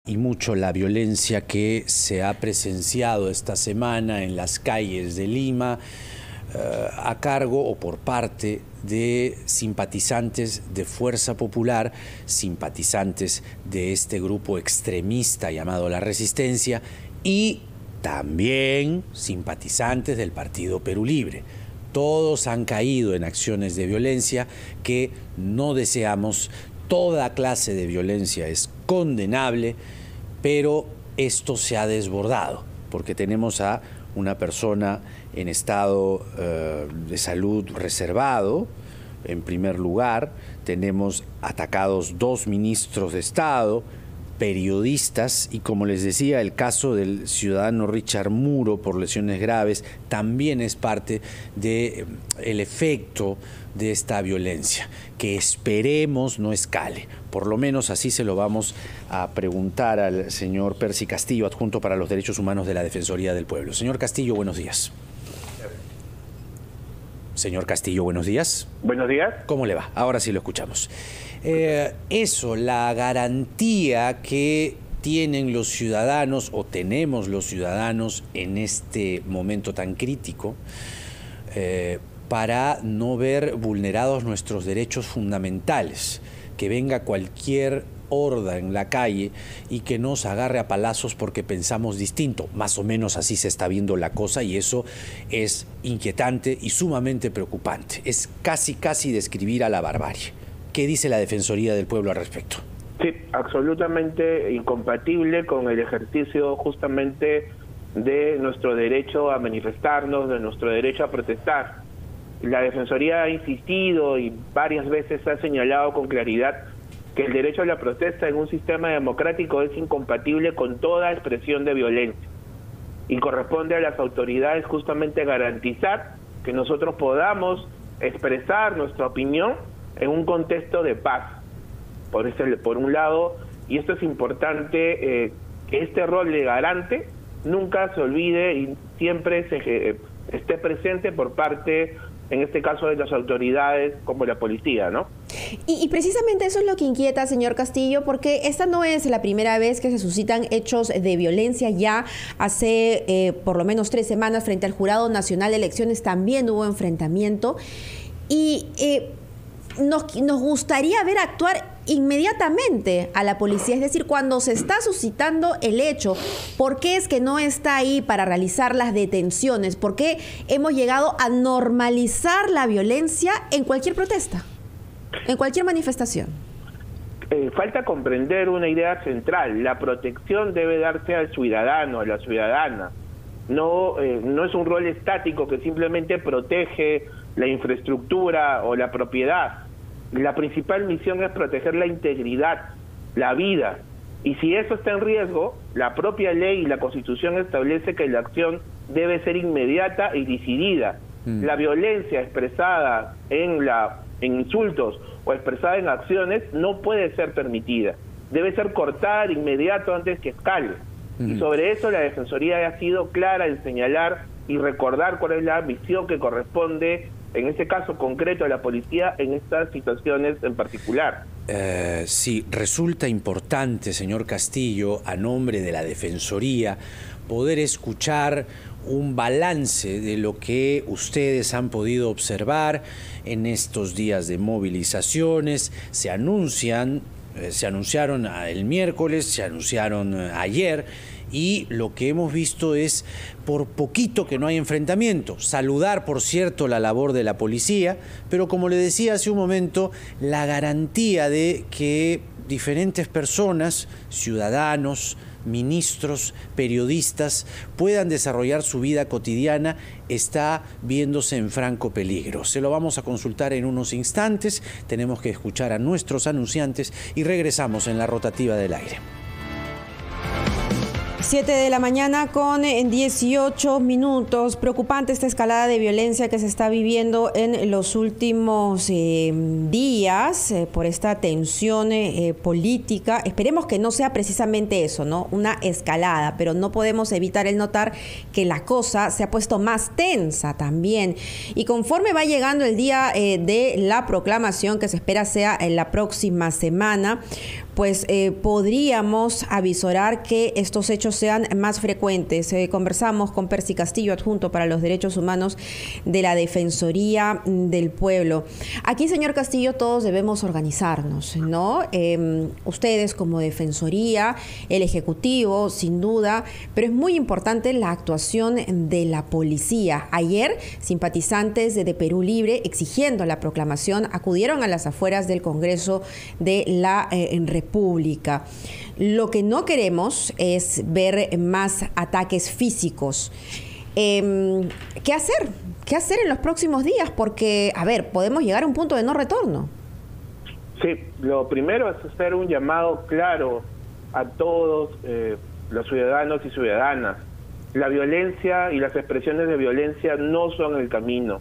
y mucho la violencia que se ha presenciado esta semana en las calles de Lima a cargo o por parte de simpatizantes de Fuerza Popular, simpatizantes de este grupo extremista llamado La Resistencia y también simpatizantes del Partido Perú Libre. Todos han caído en acciones de violencia que no deseamos. Toda clase de violencia es condenable, pero esto se ha desbordado porque tenemos a una persona en estado de salud reservado, en primer lugar. Tenemos atacados 2 ministros de Estado, periodistas y, como les decía, el caso del ciudadano Richard Muro por lesiones graves también es parte del efecto de esta violencia, que esperemos no escale. Por lo menos así se lo vamos a preguntar al señor Percy Castillo, adjunto para los Derechos Humanos de la Defensoría del Pueblo. Señor Castillo, buenos días. Señor Castillo, buenos días. Buenos días. ¿Cómo le va? Ahora sí lo escuchamos. La garantía que tienen los ciudadanos o tenemos los ciudadanos en este momento tan crítico para no ver vulnerados nuestros derechos fundamentales, que venga cualquier horda en la calle y que nos agarre a palazos porque pensamos distinto. Más o menos así se está viendo la cosa y eso es inquietante y sumamente preocupante. Es casi describir a la barbarie. ¿Qué dice la Defensoría del Pueblo al respecto? Sí, absolutamente incompatible con el ejercicio justamente de nuestro derecho a manifestarnos, de nuestro derecho a protestar. La Defensoría ha insistido y varias veces ha señalado con claridad que el derecho a la protesta en un sistema democrático es incompatible con toda expresión de violencia y corresponde a las autoridades justamente garantizar que nosotros podamos expresar nuestra opinión en un contexto de paz. Por un lado, y esto es importante, que este rol de garante nunca se olvide y siempre esté presente por parte, en este caso, de las autoridades como la policía, ¿no? Y precisamente eso es lo que inquieta, señor Castillo, porque esta no es la primera vez que se suscitan hechos de violencia. Ya hace por lo menos 3 semanas frente al Jurado Nacional de Elecciones también hubo enfrentamiento y nos gustaría ver actuar inmediatamente a la policía, es decir, cuando se está suscitando el hecho, ¿por qué es que no está ahí para realizar las detenciones? ¿Por qué hemos llegado a normalizar la violencia en cualquier protesta, en cualquier manifestación? Falta comprender una idea central. La protección debe darse al ciudadano, a la ciudadana. No es un rol estático que simplemente protege la infraestructura o la propiedad. La principal misión es proteger la integridad, la vida. Y si eso está en riesgo, la propia ley y la Constitución establece que la acción debe ser inmediata y decidida. La violencia expresada en insultos o expresada en acciones no puede ser permitida. Debe ser cortada de inmediato antes que escale. Y sobre eso la Defensoría ha sido clara en señalar y recordar cuál es la misión que corresponde, en este caso concreto, a la policía en estas situaciones en particular. Sí, resulta importante, señor Castillo, a nombre de la Defensoría, poder escuchar un balance de lo que ustedes han podido observar en estos días de movilizaciones. Se anunciaron el miércoles, se anunciaron ayer, y lo que hemos visto es por poquito que no hay enfrentamiento. Saludar, por cierto, la labor de la policía, pero como le decía hace un momento, la garantía de que diferentes personas, ciudadanos, ministros, periodistas, puedan desarrollar su vida cotidiana está viéndose en franco peligro. Se lo vamos a consultar en unos instantes, tenemos que escuchar a nuestros anunciantes y regresamos en la rotativa del aire. 7 de la mañana con 18 minutos. Preocupante esta escalada de violencia que se está viviendo en los últimos días por esta tensión política. Esperemos que no sea precisamente eso, ¿no? Una escalada, pero no podemos evitar el notar que la cosa se ha puesto más tensa también. Y conforme va llegando el día de la proclamación, que se espera sea en la próxima semana, pues podríamos avisorar que estos hechos sean más frecuentes. Conversamos con Percy Castillo, adjunto para los derechos humanos de la Defensoría del Pueblo. Aquí, señor Castillo, todos debemos organizarnos, ¿no? Ustedes como Defensoría, el Ejecutivo, sin duda, pero es muy importante la actuación de la policía. Ayer, simpatizantes de Perú Libre, exigiendo la proclamación, acudieron a las afueras del Congreso de la República. Lo que no queremos es ver más ataques físicos. ¿Qué hacer? ¿Qué hacer en los próximos días? Porque, a ver, podemos llegar a un punto de no retorno. Sí, lo primero es hacer un llamado claro a todos los ciudadanos y ciudadanas. La violencia y las expresiones de violencia no son el camino,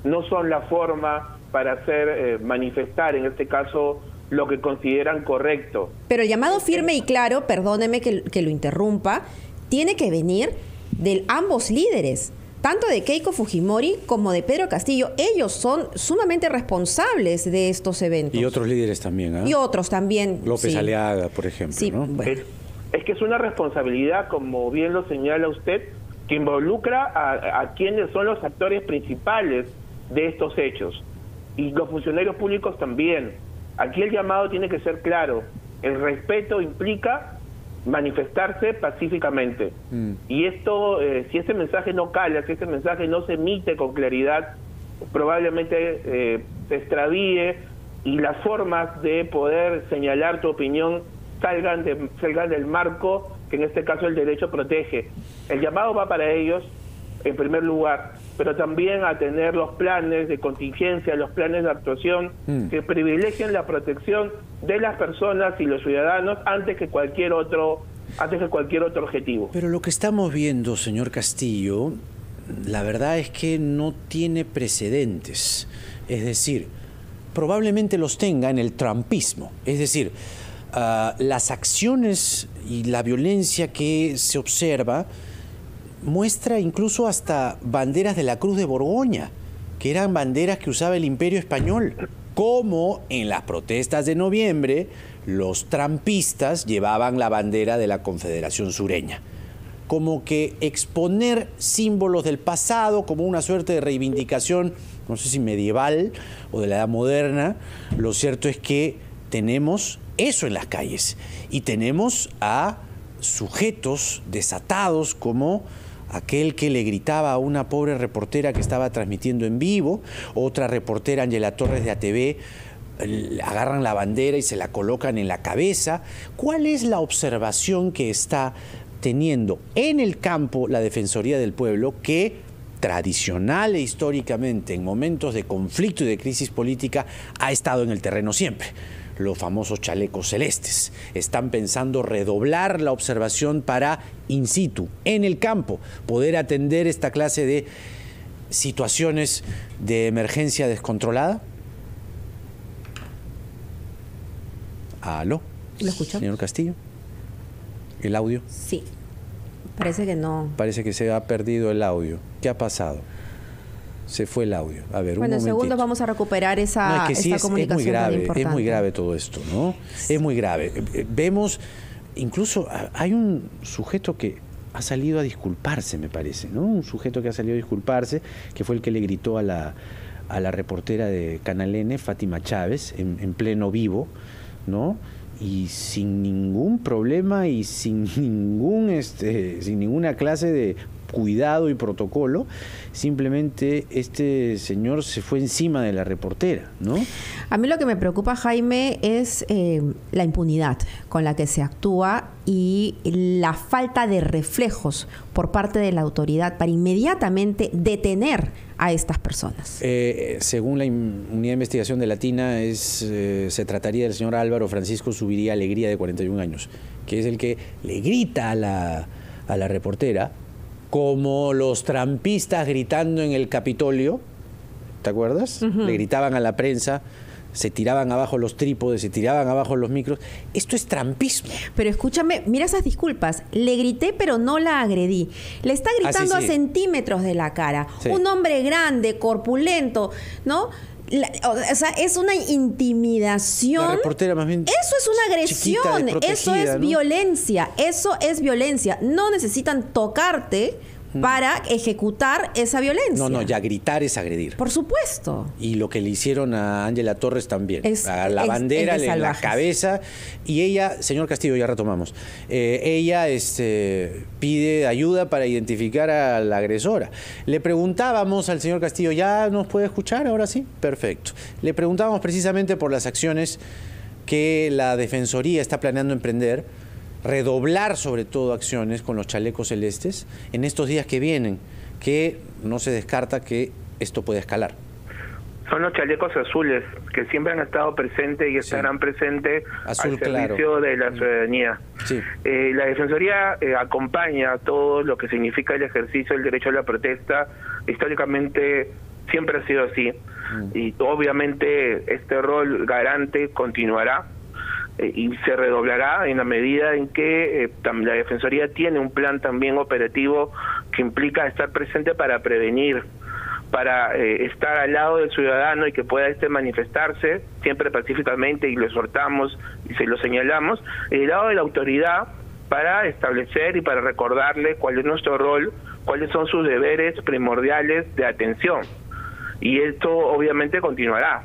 no son la forma para hacer manifestar, en este caso, lo que consideran correcto. Pero el llamado firme y claro, perdóneme que lo interrumpa, tiene que venir de ambos líderes, tanto de Keiko Fujimori como de Pedro Castillo. Ellos son sumamente responsables de estos eventos. Y otros líderes también, ¿eh? Y otros también. López sí. Aliaga, por ejemplo, sí, ¿no? Bueno. Es que es una responsabilidad, como bien lo señala usted, que involucra a quienes son los actores principales de estos hechos. Y los funcionarios públicos también. Aquí el llamado tiene que ser claro. El respeto implica manifestarse pacíficamente. Y esto, si este mensaje no cala, si este mensaje no se emite con claridad, probablemente se extravíe y las formas de poder señalar tu opinión salgan del marco que en este caso el derecho protege. El llamado va para ellos, en primer lugar, pero también a tener los planes de contingencia, los planes de actuación que privilegien la protección de las personas y los ciudadanos antes que cualquier otro objetivo. Pero lo que estamos viendo, señor Castillo, la verdad es que no tiene precedentes. Es decir, probablemente los tenga en el trumpismo. Es decir, las acciones y la violencia que se observa muestra incluso hasta banderas de la Cruz de Borgoña, que eran banderas que usaba el Imperio Español, como en las protestas de noviembre los trumpistas llevaban la bandera de la Confederación Sureña. Como que exponer símbolos del pasado como una suerte de reivindicación, no sé si medieval o de la edad moderna. Lo cierto es que tenemos eso en las calles y tenemos a sujetos desatados como aquel que le gritaba a una pobre reportera que estaba transmitiendo en vivo, otra reportera, Ángela Torres de ATV, agarran la bandera y se la colocan en la cabeza. ¿Cuál es la observación que está teniendo en el campo la Defensoría del Pueblo, que tradicional e históricamente en momentos de conflicto y de crisis política ha estado en el terreno siempre? Los famosos chalecos celestes. Están pensando redoblar la observación para, in situ, en el campo, poder atender esta clase de situaciones de emergencia descontrolada. ¿Aló? ¿Lo escuchamos? Señor Castillo. ¿El audio? Sí. Parece que no. Parece que se ha perdido el audio. ¿Qué ha pasado? Se fue el audio. A ver, bueno, un momentito. En segundos vamos a recuperar esta comunicación es muy grave, tan importante. es muy grave todo esto, ¿no? Sí. Es muy grave. Vemos, incluso hay un sujeto que ha salido a disculparse, me parece, ¿no? Un sujeto que ha salido a disculparse, que fue el que le gritó a la reportera de Canal N, Fátima Chávez, en pleno vivo, ¿no? Y sin ningún problema y sin ninguna clase de cuidado y protocolo, simplemente este señor se fue encima de la reportera, ¿no? A mí lo que me preocupa, Jaime, es la impunidad con la que se actúa y la falta de reflejos por parte de la autoridad para inmediatamente detener a estas personas. Según la unidad de investigación de Latina, se trataría del señor Álvaro Francisco Zuviría Alegría, de 41 años, que es el que le grita a la reportera, como los trampistas gritando en el Capitolio, ¿te acuerdas? Le gritaban a la prensa, se tiraban abajo los trípodes, se tiraban abajo los micros. Esto es trampismo. Pero escúchame, mira esas disculpas. Le grité, pero no la agredí. Le está gritando sí. a centímetros de la cara. Sí. Un hombre grande, corpulento, ¿no? O sea, es una intimidación. La reportera más bien eso es una agresión, eso es, ¿no?, violencia, eso es violencia. No necesitan tocarte para ejecutar esa violencia. No, ya gritar es agredir. Por supuesto. Y lo que le hicieron a Ángela Torres también. A la bandera, en la cabeza. Y ella, señor Castillo, ya retomamos, ella pide ayuda para identificar a la agresora. Le preguntábamos al señor Castillo, ¿ya nos puede escuchar ahora sí? Perfecto. Le preguntábamos precisamente por las acciones que la Defensoría está planeando emprender, redoblar sobre todo acciones con los chalecos celestes en estos días que vienen, que no se descarta que esto pueda escalar. Son los chalecos azules que siempre han estado presentes y estarán presentes al servicio de la ciudadanía. Sí. La Defensoría acompaña todo lo que significa el ejercicio del derecho a la protesta. Históricamente siempre ha sido así y obviamente este rol garante continuará. Y se redoblará en la medida en que la Defensoría tiene un plan también operativo que implica estar presente para prevenir, para estar al lado del ciudadano y que pueda manifestarse siempre pacíficamente, y lo exhortamos y se lo señalamos, y del lado de la autoridad para establecer y para recordarle cuál es nuestro rol, cuáles son sus deberes primordiales de atención. Y esto obviamente continuará.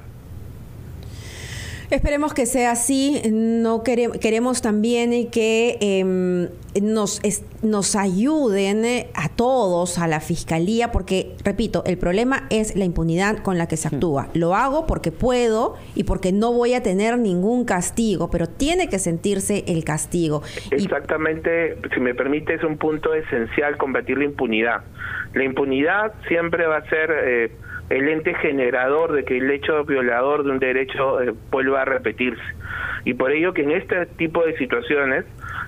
Esperemos que sea así. No queremos también que nos ayuden a todos, a la Fiscalía, porque, repito, el problema es la impunidad con la que se actúa. Lo hago porque puedo y porque no voy a tener ningún castigo, pero tiene que sentirse el castigo. Exactamente, si me permite, es un punto esencial combatir la impunidad. La impunidad siempre va a ser el ente generador de que el hecho violador de un derecho vuelva a repetirse. Y por ello que en este tipo de situaciones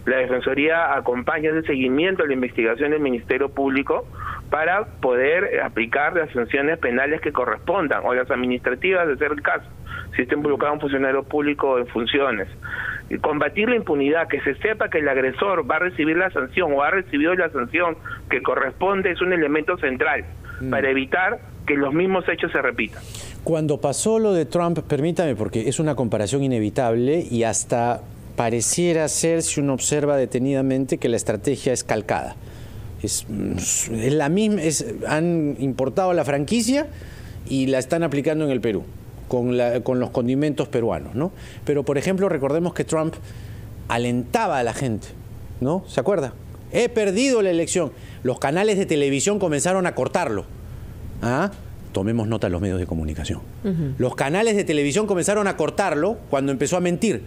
la Defensoría acompaña el seguimiento de la investigación del Ministerio Público para poder aplicar las sanciones penales que correspondan, o las administrativas, de ser el caso, si está involucrado un funcionario público en funciones. Y combatir la impunidad, que se sepa que el agresor va a recibir la sanción o ha recibido la sanción que corresponde, es un elemento central para evitar que los mismos hechos se repitan. Cuando pasó lo de Trump, permítame, porque es una comparación inevitable y hasta pareciera ser, si uno observa detenidamente, que la estrategia es calcada. Es la misma, han importado la franquicia y la están aplicando en el Perú, con los condimentos peruanos, ¿no? Pero, por ejemplo, recordemos que Trump alentaba a la gente, ¿no? ¿Se acuerda? He perdido la elección. Los canales de televisión comenzaron a cortarlo. ¿Ah? Tomemos nota los medios de comunicación. Los canales de televisión comenzaron a cortarlo cuando empezó a mentir.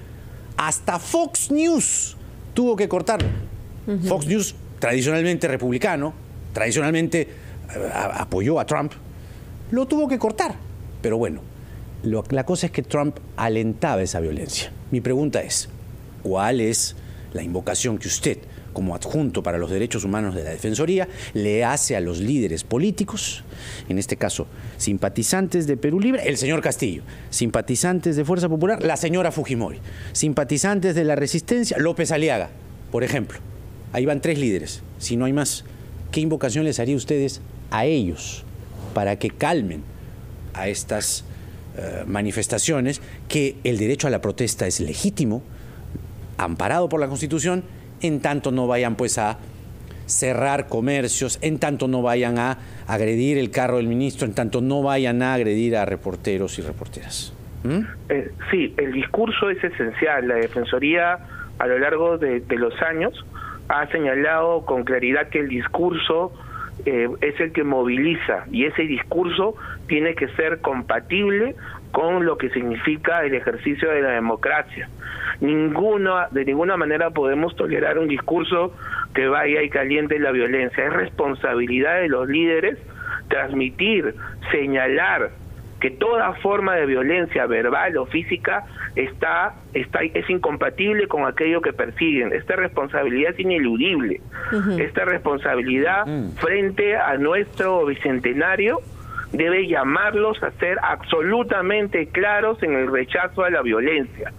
Hasta Fox News tuvo que cortarlo. Fox News, tradicionalmente republicano, tradicionalmente apoyó a Trump, lo tuvo que cortar. Pero bueno, la cosa es que Trump alentaba esa violencia. Mi pregunta es, ¿cuál es la invocación que usted, como adjunto para los derechos humanos de la Defensoría, le hace a los líderes políticos, en este caso simpatizantes de Perú Libre, el señor Castillo, simpatizantes de Fuerza Popular, la señora Fujimori, simpatizantes de la Resistencia, López Aliaga, por ejemplo? Ahí van 3 líderes, si no hay más. ¿Qué invocación les haría ustedes a ellos para que calmen a estas manifestaciones, que el derecho a la protesta es legítimo, amparado por la Constitución, en tanto no vayan pues a cerrar comercios, en tanto no vayan a agredir el carro del ministro, en tanto no vayan a agredir a reporteros y reporteras? Sí, el discurso es esencial. La Defensoría a lo largo de los años ha señalado con claridad que el discurso es el que moviliza, y ese discurso tiene que ser compatible con lo que significa el ejercicio de la democracia. De ninguna manera podemos tolerar un discurso que vaya y caliente la violencia. Es responsabilidad de los líderes transmitir, señalar que toda forma de violencia verbal o física es incompatible con aquello que persiguen. Esta responsabilidad es ineludible. Esta responsabilidad frente a nuestro bicentenario debe llamarlos a ser absolutamente claros en el rechazo a la violencia.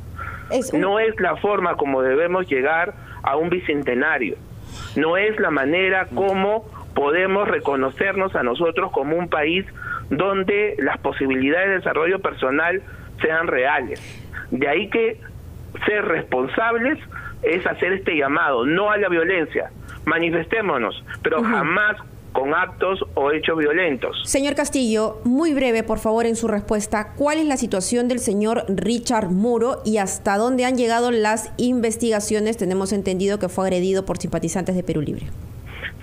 No es la forma como debemos llegar a un bicentenario. No es la manera como podemos reconocernos a nosotros como un país donde las posibilidades de desarrollo personal sean reales. De ahí que ser responsables es hacer este llamado, no a la violencia. Manifestémonos, pero jamás con actos o hechos violentos. Señor Castillo, muy breve, por favor, en su respuesta, ¿cuál es la situación del señor Richard Muro y hasta dónde han llegado las investigaciones? Tenemos entendido que fue agredido por simpatizantes de Perú Libre.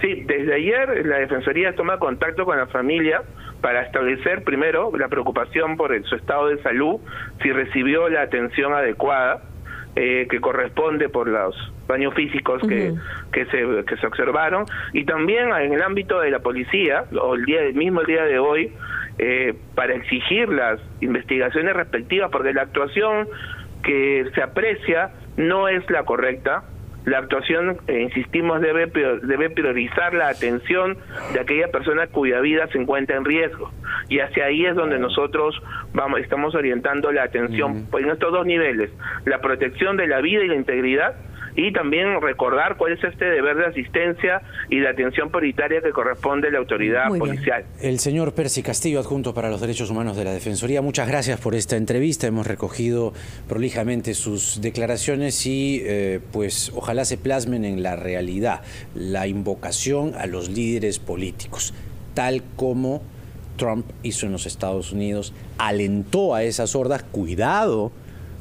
Sí, desde ayer la Defensoría toma contacto con la familia para establecer primero la preocupación por su estado de salud, si recibió la atención adecuada que corresponde por los daños físicos que se observaron, y también en el ámbito de la policía, o el día de hoy, para exigir las investigaciones respectivas, porque la actuación que se aprecia no es la correcta. La actuación, insistimos, debe priorizar la atención de aquella persona cuya vida se encuentra en riesgo. Y hacia ahí es donde nosotros estamos orientando la atención en estos dos niveles: la protección de la vida y la integridad, y también recordar cuál es este deber de asistencia y de atención prioritaria que corresponde a la autoridad policial. El señor Percy Castillo, adjunto para los derechos humanos de la Defensoría, muchas gracias por esta entrevista. Hemos recogido prolijamente sus declaraciones y pues ojalá se plasmen en la realidad, la invocación a los líderes políticos, tal como Trump hizo en los Estados Unidos, alentó a esas hordas. Cuidado,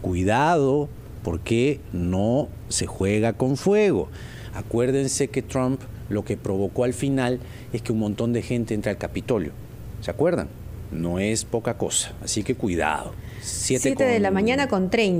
cuidado, porque no se juega con fuego. Acuérdense que Trump lo que provocó al final es que un montón de gente entre al Capitolio. ¿Se acuerdan? No es poca cosa, así que cuidado. 7 de la mañana con 30.